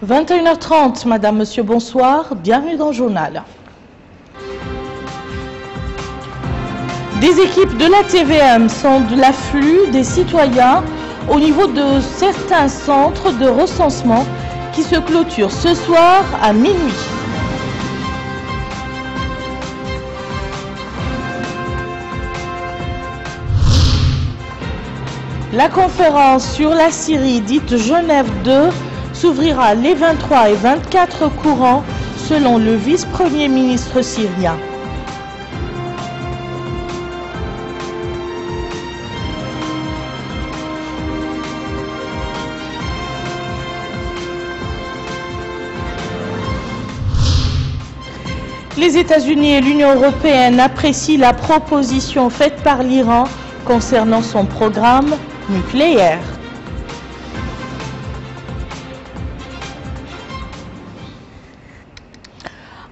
21h30, Madame, Monsieur, bonsoir, bienvenue dans le journal. Des équipes de la TVM sondent l'afflux des citoyens au niveau de certains centres de recensement qui se clôturent ce soir à minuit. La conférence sur la Syrie, dite Genève 2, s'ouvrira les 23 et 24 courants selon le vice-premier ministre syrien. Les États-Unis et l'Union européenne apprécient la proposition faite par l'Iran concernant son programme nucléaire.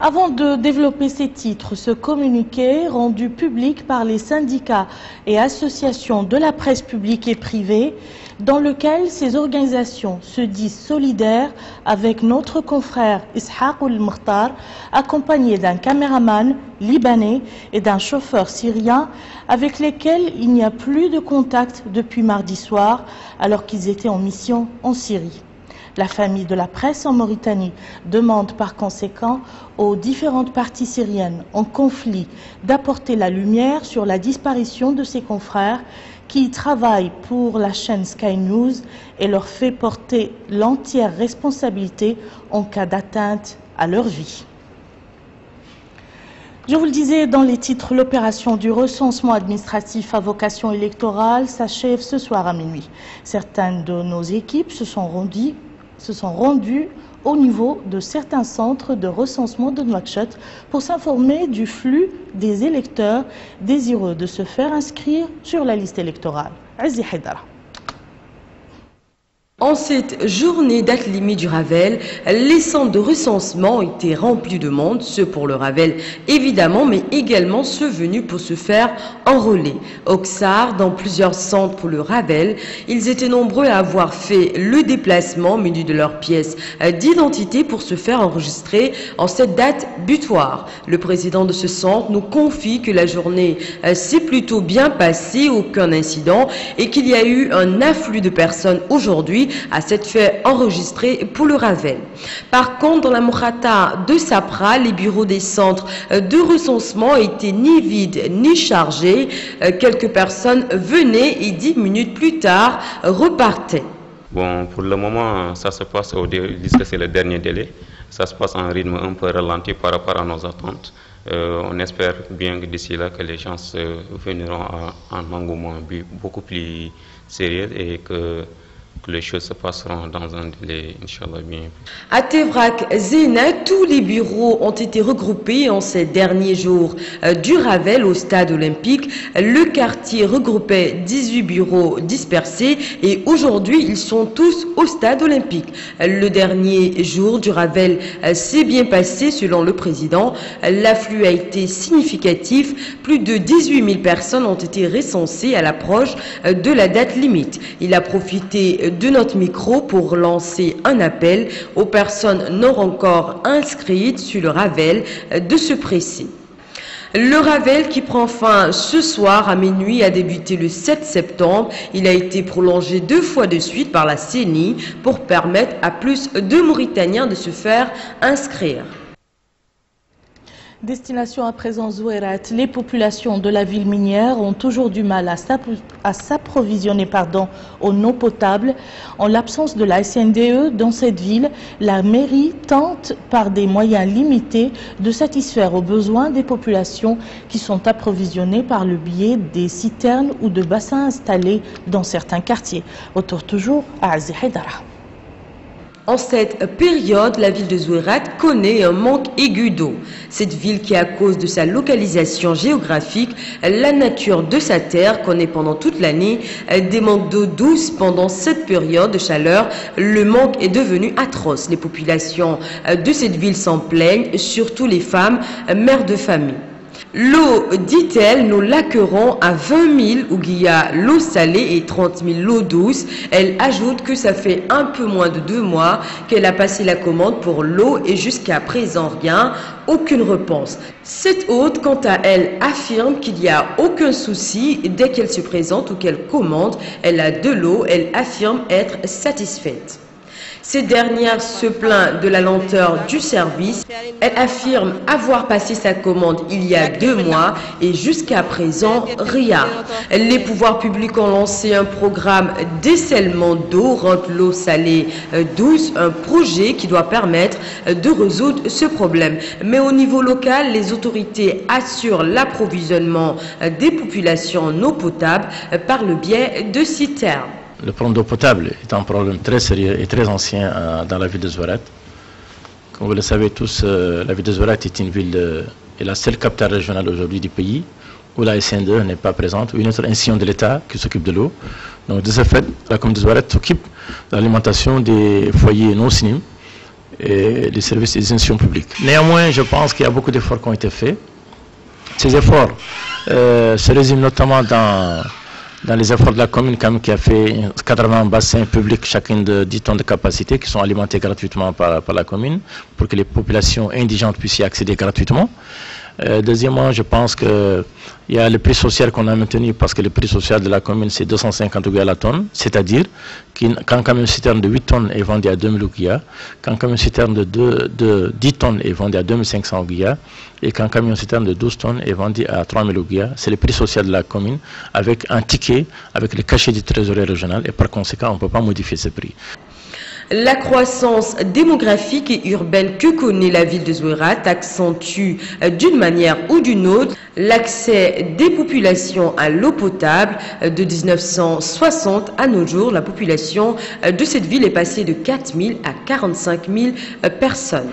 Avant de développer ces titres, ce communiqué rendu public par les syndicats et associations de la presse publique et privée, dans lequel ces organisations se disent solidaires avec notre confrère Ishaq al-Mukhtar, accompagné d'un caméraman libanais et d'un chauffeur syrien, avec lesquels il n'y a plus de contact depuis mardi soir, alors qu'ils étaient en mission en Syrie. La famille de la presse en Mauritanie demande par conséquent aux différentes parties syriennes en conflit d'apporter la lumière sur la disparition de ses confrères qui travaillent pour la chaîne Sky News et leur fait porter l'entière responsabilité en cas d'atteinte à leur vie. Je vous le disais dans les titres, l'opération du recensement administratif à vocation électorale s'achève ce soir à minuit. Certaines de nos équipes se sont rendues au niveau de certains centres de recensement de Nouakchott pour s'informer du flux des électeurs désireux de se faire inscrire sur la liste électorale. Aziz Haidara. En cette journée date limite du Ravel, les centres de recensement ont été remplis de monde, ceux pour le Ravel évidemment, mais également ceux venus pour se faire enrôler. Auxerre, dans plusieurs centres pour le Ravel, ils étaient nombreux à avoir fait le déplacement munis de leurs pièces d'identité pour se faire enregistrer en cette date butoir. Le président de ce centre nous confie que la journée s'est plutôt bien passée, aucun incident, et qu'il y a eu un afflux de personnes aujourd'hui à s'être fait enregistrer pour le Ravel. Par contre, dans la Mokhata de Sapra, les bureaux des centres de recensement étaient ni vides ni chargés. Quelques personnes venaient et 10 minutes plus tard repartaient. Bon, pour le moment, ça se passe puisque c'est le dernier délai. Ça se passe en rythme un peu ralenti par rapport à nos attentes. On espère bien que d'ici là que les gens viendront à un engouement beaucoup plus sérieux et que les choses se passeront dans un délai, Inch'Allah, bien. À Tevrak, Zéna, tous les bureaux ont été regroupés en ces derniers jours du Ravel au stade olympique. Le quartier regroupait 18 bureaux dispersés et aujourd'hui, ils sont tous au stade olympique. Le dernier jour du Ravel s'est bien passé selon le président. L'afflux a été significatif. Plus de 18 000 personnes ont été recensées à l'approche de la date limite. Il a profité de notre micro pour lancer un appel aux personnes non encore inscrites sur le Ravel de se presser. Le Ravel qui prend fin ce soir à minuit a débuté le 7 septembre. Il a été prolongé 2 fois de suite par la CENI pour permettre à plus de Mauritaniens de se faire inscrire. Destination à présent Zouérat, les populations de la ville minière ont toujours du mal à s'approvisionner en eau potable. En l'absence de la SNDE dans cette ville, la mairie tente par des moyens limités de satisfaire aux besoins des populations qui sont approvisionnées par le biais des citernes ou de bassins installés dans certains quartiers. Retour toujours à Aziz Haidara. En cette période, la ville de Zouérat connaît un manque aigu d'eau. Cette ville qui, à cause de sa localisation géographique, la nature de sa terre, connaît pendant toute l'année des manques d'eau douce. Pendant cette période de chaleur, le manque est devenu atroce. Les populations de cette ville s'en plaignent, surtout les femmes, mères de famille. L'eau, dit-elle, nous laquerons à 20 000 où il y a l'eau salée et 30 000 l'eau douce. Elle ajoute que ça fait un peu moins de 2 mois qu'elle a passé la commande pour l'eau et jusqu'à présent rien, aucune réponse. Cette hôte, quant à elle, affirme qu'il n'y a aucun souci dès qu'elle se présente ou qu'elle commande. Elle a de l'eau, elle affirme être satisfaite. Cette dernière se plaint de la lenteur du service. Elle affirme avoir passé sa commande il y a 2 mois et jusqu'à présent, rien. Les pouvoirs publics ont lancé un programme d'essailement d'eau, rendre l'eau salée douce, un projet qui doit permettre de résoudre ce problème. Mais au niveau local, les autorités assurent l'approvisionnement des populations en eau potable par le biais de citernes. Le problème d'eau potable est un problème très sérieux et très ancien dans la ville de Zouérate. Comme vous le savez tous, la ville de Zouérate est une ville, est la seule capitale régionale aujourd'hui du pays où la SN2 n'est pas présente, où il y a une autre institution de l'État qui s'occupe de l'eau. Donc de ce fait, la commune de Zouérate s'occupe de l'alimentation des foyers non SNIM et des services et des institutions publiques. Néanmoins, je pense qu'il y a beaucoup d'efforts qui ont été faits. Ces efforts se résument notamment dans les efforts de la commune qui a fait 80 bassins publics, chacun de 10 tonnes de capacité, qui sont alimentés gratuitement par la commune, pour que les populations indigentes puissent y accéder gratuitement. Deuxièmement, je pense qu'il y a le prix social qu'on a maintenu, parce que le prix social de la commune, c'est 250 ouguiya à la tonne, c'est-à-dire qu'un camion citerne de 8 tonnes est vendu à 2000 ouguiya, qu'un camion citerne de 10 tonnes est vendu à 2500 ouguiya, et qu'un camion citerne de 12 tonnes est vendu à 3000 ouguiya. C'est le prix social de la commune, avec un ticket, avec le cachet du trésorier régional, et par conséquent, on ne peut pas modifier ce prix. La croissance démographique et urbaine que connaît la ville de Zouérate accentue d'une manière ou d'une autre l'accès des populations à l'eau potable. De 1960 à nos jours, la population de cette ville est passée de 4 000 à 45 000 personnes.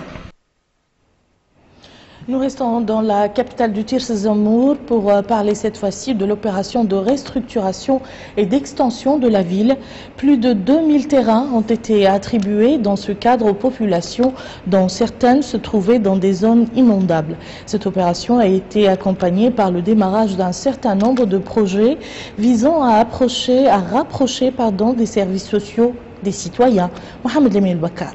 Nous restons dans la capitale du Tirs Zamour pour parler cette fois-ci de l'opération de restructuration et d'extension de la ville. Plus de 2000 terrains ont été attribués dans ce cadre aux populations, dont certaines se trouvaient dans des zones inondables. Cette opération a été accompagnée par le démarrage d'un certain nombre de projets visant à rapprocher des services sociaux des citoyens. Mohamed Lemil Bakar.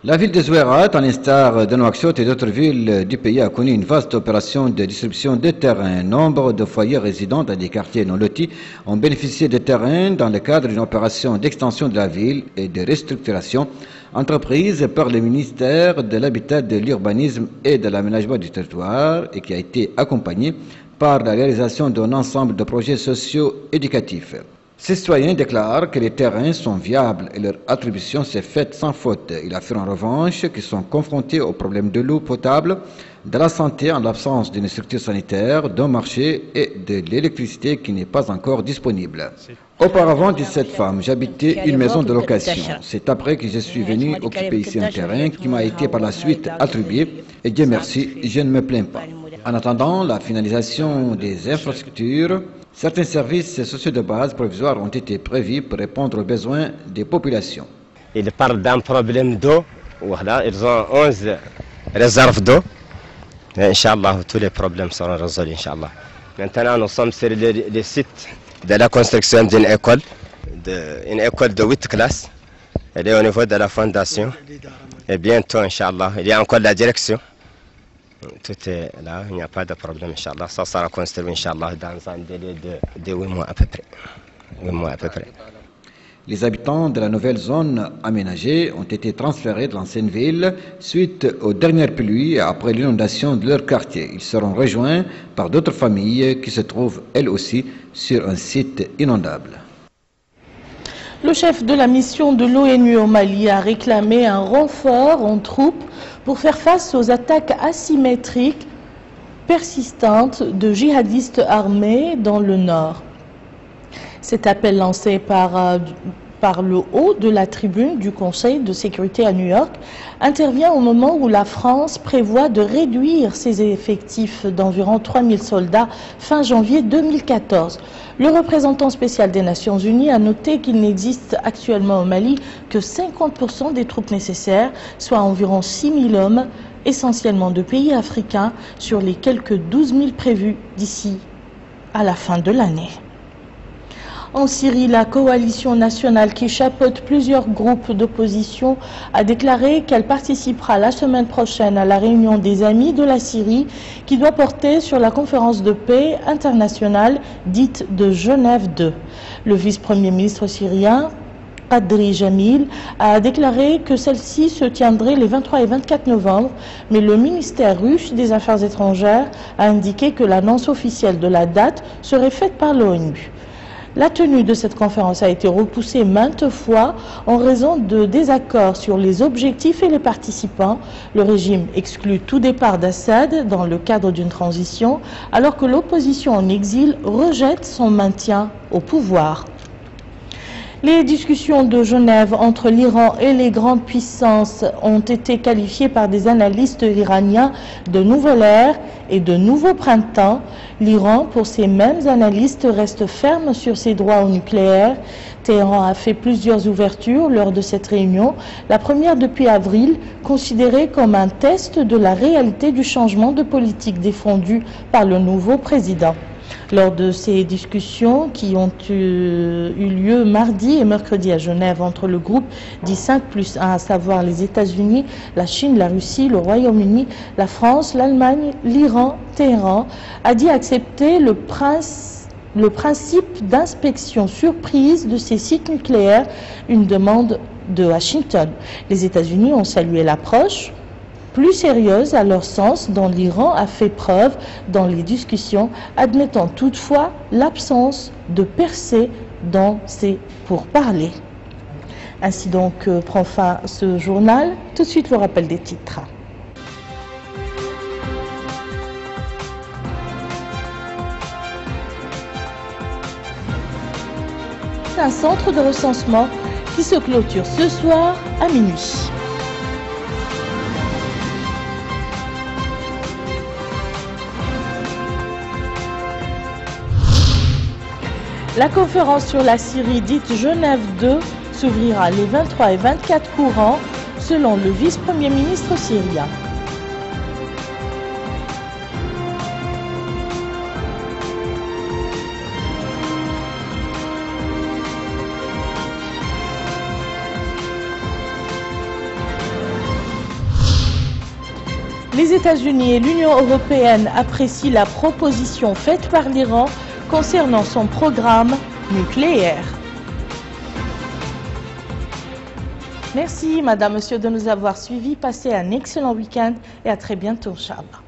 La ville de Zouérate, à l'instar de Nouakchott et d'autres villes du pays, a connu une vaste opération de distribution de terrains. Nombre de foyers résidant dans des quartiers non lotis ont bénéficié de terrains dans le cadre d'une opération d'extension de la ville et de restructuration entreprise par le ministère de l'Habitat, de l'Urbanisme et de l'Aménagement du territoire et qui a été accompagnée par la réalisation d'un ensemble de projets socio-éducatifs. Ces citoyens déclarent que les terrains sont viables et leur attribution s'est faite sans faute. Ils affirment en revanche qu'ils sont confrontés aux problèmes de l'eau potable, de la santé en l'absence d'une structure sanitaire, d'un marché et de l'électricité qui n'est pas encore disponible. Auparavant, 17 femmes, j'habitais une maison de location. C'est après que je suis venu occuper ici un terrain qui m'a été par la suite attribué et Dieu merci, je ne me plains pas. En attendant la finalisation des infrastructures, certains services sociaux de base provisoires ont été prévus pour répondre aux besoins des populations. Ils parlent d'un problème d'eau. Voilà, ils ont 11 réserves d'eau. Inch'Allah, tous les problèmes seront résolus, Inch'Allah. Maintenant, nous sommes sur le site de la construction d'une école, de 8 classes. Elle est au niveau de la fondation. Et bientôt, Inch'Allah, il y a encore la direction. Tout est là, il n'y a pas de problème, Inch'Allah. Ça sera construit, Inch'Allah, dans un délai de 8 mois à peu près. 8 mois à peu près. Les habitants de la nouvelle zone aménagée ont été transférés de l'ancienne ville suite aux dernières pluies et après l'inondation de leur quartier. Ils seront rejoints par d'autres familles qui se trouvent elles aussi sur un site inondable. Le chef de la mission de l'ONU au Mali a réclamé un renfort en troupes pour faire face aux attaques asymétriques persistantes de djihadistes armés dans le nord. Cet appel lancé par le haut de la tribune du Conseil de sécurité à New York intervient au moment où la France prévoit de réduire ses effectifs d'environ 3000 soldats fin janvier 2014. Le représentant spécial des Nations Unies a noté qu'il n'existe actuellement au Mali que 50% des troupes nécessaires, soit environ 6000 hommes, essentiellement de pays africains, sur les quelques 12 000 prévus d'ici à la fin de l'année. En Syrie, la coalition nationale qui chapeaute plusieurs groupes d'opposition a déclaré qu'elle participera la semaine prochaine à la réunion des Amis de la Syrie qui doit porter sur la conférence de paix internationale dite de Genève 2. Le vice-premier ministre syrien, Qadri Jamil, a déclaré que celle-ci se tiendrait les 23 et 24 novembre, mais le ministère russe des Affaires étrangères a indiqué que l'annonce officielle de la date serait faite par l'ONU. La tenue de cette conférence a été repoussée maintes fois en raison de désaccords sur les objectifs et les participants. Le régime exclut tout départ d'Assad dans le cadre d'une transition, alors que l'opposition en exil rejette son maintien au pouvoir. Les discussions de Genève entre l'Iran et les grandes puissances ont été qualifiées par des analystes iraniens de nouvelle ère et de nouveau printemps. L'Iran, pour ces mêmes analystes, reste ferme sur ses droits au nucléaire. Téhéran a fait plusieurs ouvertures lors de cette réunion, la première depuis avril, considérée comme un test de la réalité du changement de politique défendu par le nouveau président. Lors de ces discussions qui ont eu lieu mardi et mercredi à Genève entre le groupe dit 5+1, à savoir les États-Unis, la Chine, la Russie, le Royaume-Uni, la France, l'Allemagne, l'Iran, Téhéran a dit accepter le principe d'inspection surprise de ces sites nucléaires, une demande de Washington. Les États-Unis ont salué l'approche plus sérieuse à leur sens dont l'Iran a fait preuve dans les discussions, admettant toutefois l'absence de percée dans ces pourparlers. Ainsi donc prend fin ce journal. Tout de suite le rappel des titres. Un centre de recensement qui se clôture ce soir à minuit. La conférence sur la Syrie dite Genève 2 s'ouvrira les 23 et 24 courants selon le vice-premier ministre syrien. Les États-Unis et l'Union européenne apprécient la proposition faite par l'Iran concernant son programme nucléaire. Merci, Madame, Monsieur, de nous avoir suivis. Passez un excellent week-end et à très bientôt, Inch'Allah.